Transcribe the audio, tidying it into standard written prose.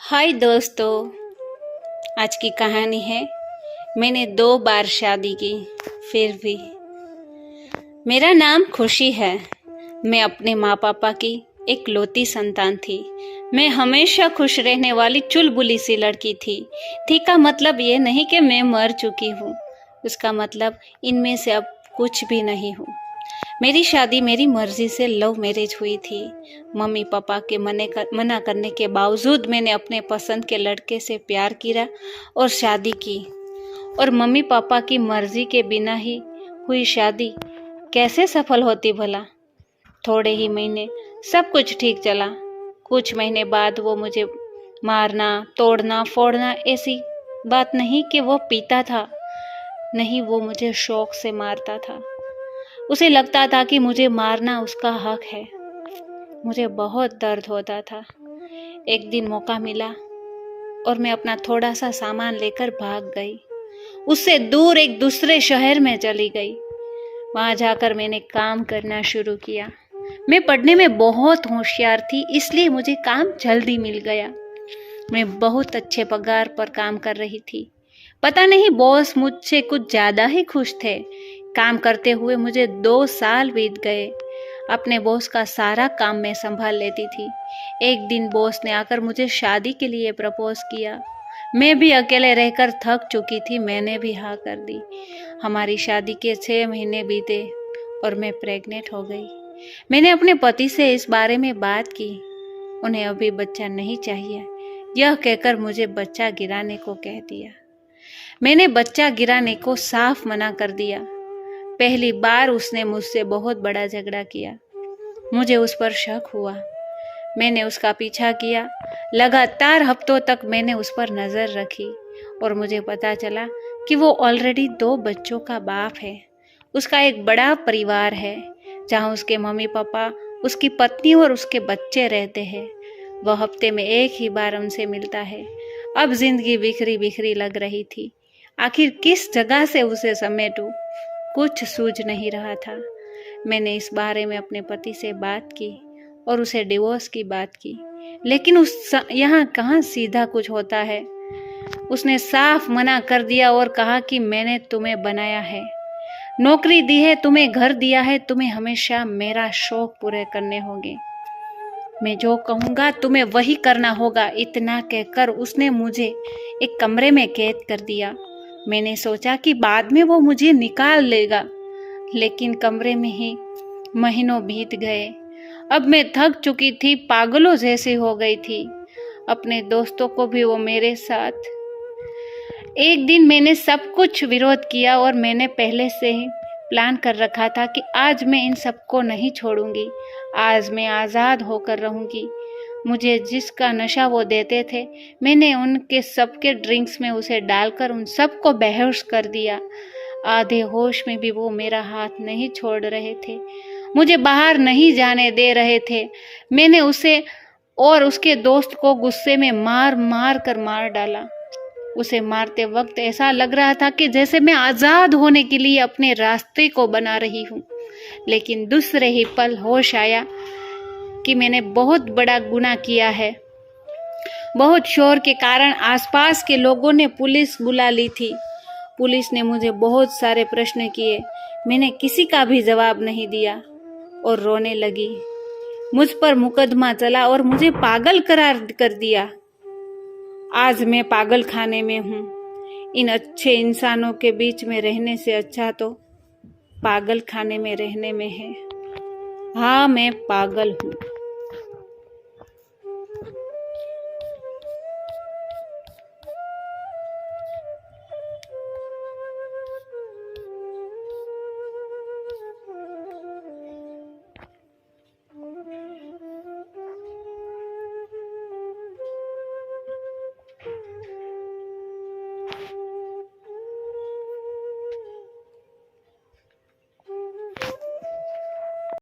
हाय दोस्तों, आज की कहानी है मैंने 2 बार शादी की फिर भी। मेरा नाम खुशी है। मैं अपने माँ पापा की इकलौती संतान थी। मैं हमेशा खुश रहने वाली चुलबुली सी लड़की थी का मतलब ये नहीं कि मैं मर चुकी हूँ। उसका मतलब इनमें से अब कुछ भी नहीं हूँ। मेरी शादी मेरी मर्जी से लव मैरिज हुई थी। मम्मी पापा के मना करने के बावजूद मैंने अपने पसंद के लड़के से प्यार किया और शादी की। और मम्मी पापा की मर्जी के बिना ही हुई शादी कैसे सफल होती भला। थोड़े ही महीने सब कुछ ठीक चला। कुछ महीने बाद वो मुझे मारना, तोड़ना, फोड़ना, ऐसी बात नहीं कि वो पीता था, नहीं, वो मुझे शौक से मारता था। उसे लगता था कि मुझे मारना उसका हक है। मुझे बहुत दर्द होता था। एक दिन मौका मिला और मैं अपना थोड़ा सा सामान लेकर भाग गई। उससे दूर एक दूसरे शहर में चली गई। वहां जाकर मैंने काम करना शुरू किया। मैं पढ़ने में बहुत होशियार थी, इसलिए मुझे काम जल्दी मिल गया। मैं बहुत अच्छे पगार पर काम कर रही थी। पता नहीं बॉस मुझसे कुछ ज्यादा ही खुश थे। काम करते हुए मुझे 2 साल बीत गए। अपने बॉस का सारा काम मैं संभाल लेती थी। एक दिन बॉस ने आकर मुझे शादी के लिए प्रपोज किया। मैं भी अकेले रहकर थक चुकी थी, मैंने भी हाँ कर दी। हमारी शादी के 6 महीने बीते और मैं प्रेग्नेंट हो गई। मैंने अपने पति से इस बारे में बात की। उन्हें अभी बच्चा नहीं चाहिए, यह कहकर मुझे बच्चा गिराने को कह दिया। मैंने बच्चा गिराने को साफ मना कर दिया। पहली बार उसने मुझसे बहुत बड़ा झगड़ा किया। मुझे उस पर शक हुआ। मैंने उसका पीछा किया। लगातार हफ्तों तक मैंने उस पर नजर रखी और मुझे पता चला कि वो ऑलरेडी 2 बच्चों का बाप है। उसका एक बड़ा परिवार है जहाँ उसके मम्मी पापा, उसकी पत्नी और उसके बच्चे रहते हैं। वह हफ्ते में एक ही बार उनसे मिलता है। अब जिंदगी बिखरी बिखरी लग रही थी। आखिर किस जगह से उसे समेटूं, कुछ सूझ नहीं रहा था। मैंने इस बारे में अपने पति से बात की और उसे डिवोर्स की बात की, लेकिन यहाँ कहाँ सीधा कुछ होता है। उसने साफ मना कर दिया और कहा कि मैंने तुम्हें बनाया है, नौकरी दी है, तुम्हें घर दिया है, तुम्हें हमेशा मेरा शौक पूरे करने होंगे। मैं जो कहूँगा तुम्हें वही करना होगा। इतना कहकर उसने मुझे एक कमरे में कैद कर दिया। मैंने सोचा कि बाद में वो मुझे निकाल लेगा, लेकिन कमरे में ही महीनों बीत गए। अब मैं थक चुकी थी, पागलों जैसी हो गई थी। अपने दोस्तों को भी वो मेरे साथ। एक दिन मैंने सब कुछ विरोध किया और मैंने पहले से ही प्लान कर रखा था कि आज मैं इन सबको नहीं छोड़ूंगी। आज मैं आज़ाद होकर रहूंगी। मुझे जिसका नशा वो देते थे, मैंने उनके सबके ड्रिंक्स में उसे डालकर उन सबको बेहोश कर दिया। आधे होश में भी वो मेरा हाथ नहीं छोड़ रहे थे, मुझे बाहर नहीं जाने दे रहे थे। मैंने उसे और उसके दोस्त को गुस्से में मार मार कर मार डाला। उसे मारते वक्त ऐसा लग रहा था कि जैसे मैं आजाद होने के लिए अपने रास्ते को बना रही हूँ। लेकिन दूसरे ही पल होश आया कि मैंने बहुत बड़ा गुनाह किया है। बहुत शोर के कारण आसपास के लोगों ने पुलिस बुला ली थी। पुलिस ने मुझे बहुत सारे प्रश्न किए। मैंने किसी का भी जवाब नहीं दिया और रोने लगी। मुझ पर मुकदमा चला और मुझे पागल करार कर दिया। आज मैं पागल खाने में हूँ। इन अच्छे इंसानों के बीच में रहने से अच्छा तो पागल खाने में रहने में है। हाँ, मैं पागल हूँ।